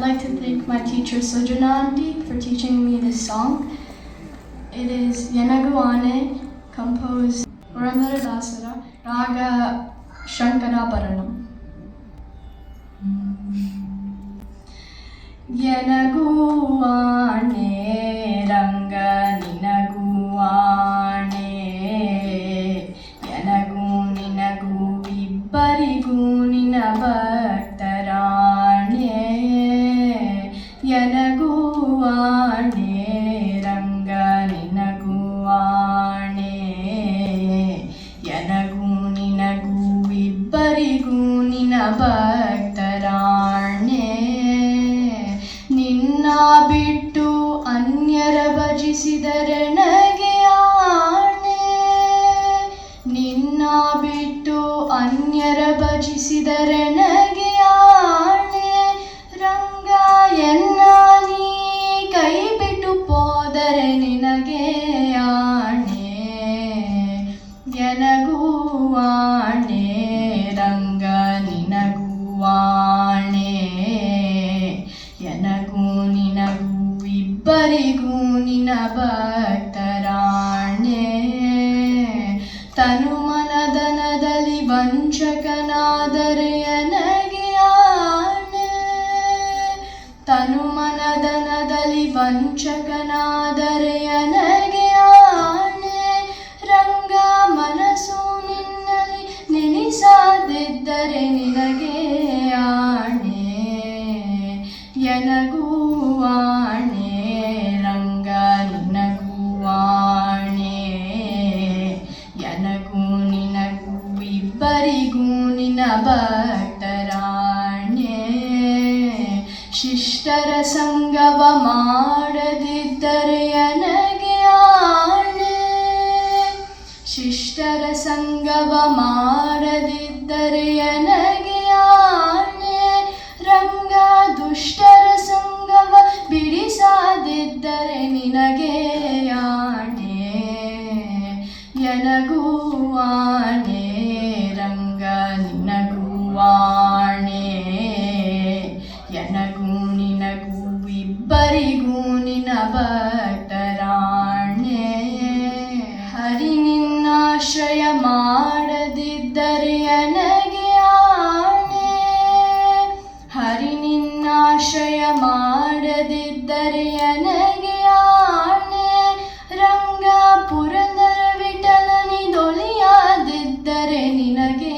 like to thank my teacher Sujana Auntie for teaching me this song. It is Yanaguane, composed Purandara Dasara, Raga Shankarabaranam. Yanaguane Ranga Ninaguane Yanagu Ninagu Ibbarigu Ninabhaktarane Yanaguane Ranga Ninaguane Yanagu Ninagu Ibbarigu Ninabhaktarane ನಿನ್ನ ಬಿಟ್ಟು ಅನ್ಯರ ಭಜಿಸಿದರೆ ನನಗೆ ಆಣೆ ನಿನ್ನ ಬಿಟ್ಟು ಅನ್ಯರ ಭಜಿಸಿದರೆ ನನಗೆ ಆಣೆ ರಂಗ ಎನ್ನ ನೀ ಕೈ ಬಿಟ್ಟು ಹೋದರೆ ನಿನಗೆ ಆಣೆ ಎನಗೂ ಆಣೆ ರಂಗ ನಿನಗೂ ಆಣೆ ಎನಗೂ ನಿನಗೂ ಇಬ್ಬರಿಗೂ ನಿನ ಭಕ್ತರಾಣೆ ತನು ಮನದನದಲ್ಲಿ ವಂಚಕನಾದರೆ ನನಗೆ ಆಣೆ ತನು ಮನದನದಲ್ಲಿ ವಂಚಕನಾದರೆ ನನಗೆ ಆಣೆ ರಂಗ ಮನಸ್ಸು ನಿನ್ನಲ್ಲಿ ನೆನೆಸದಿದ್ದರೆ ನಿನಗೆ ಆಣೆ ಎನಗೂ ಆಣೆ ರಂಗ ನಿನಗೂ ಆಣೆ ಎನಗೂ ನಿನಗೂ ಇಬ್ಬರಿಗೂ ನಿನ ಭಕ್ತರಾಣೆ ಶಿಷ್ಟರ ಸಂಗವ ಮಾಡದಿದ್ದರೆ ನನಗೆ ಆಣೆ ಶಿಷ್ಟರ ಸಂಗವ ಮಾಡದಿದ್ದರೆ ನನಗೆ ಆಣೆ ರಂಗ ದುಷ್ಟರ ಸಂಗವ ಬಿಡಿಸದಿದ್ದರೆ ನಿನಗೆ ಆಣೆ ಎನಗೂ ಆಣೆ ರಂಗ ನಿನಗೂ ಆಣೆ ಎನಗೂ ನಿನಗೂ ಇಬ್ಬರಿಗೂ ನಿನ ಭಕ್ತರಾಣೆ ಹರಿ ನಿನ್ನಾಶ್ರಯ ಮಾಡದಿದ್ದರೆ ನನಗೆ ಆಣೆ ಹರಿ ನಿನ್ನಾಶ್ರಯ ಮಾಡದಿದ್ದರೆ ನನಗೆ ಆಣೆ ರಂಗ ಪುರಂದರ ವಿಠಲನಿದೊಲಿಯದಿದ್ದರೆ ನಿನಗೆ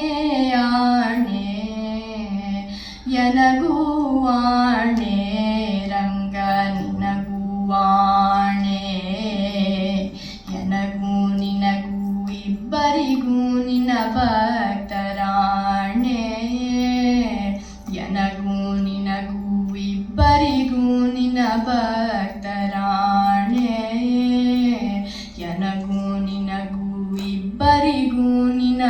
ಆಣೆ ಎನಗೂ ಆಣೆ ರಂಗ ನಿನಗೂ ಆಣೆ ಎನಗೂ ನಿನಗೂ ಇಬ್ಬರಿಗೂ ನಿನ ಭಕ್ತರಾಣೆ ಎನಗೂ ನಿನಗೂ ಇಬ್ಬರಿಗೂ ನಿನ ಭಕ್ತರಾಣೆ ಎನಗೂ ನಿನಗೂ ಇಬ್ಬರಿಗೂ ನಿನ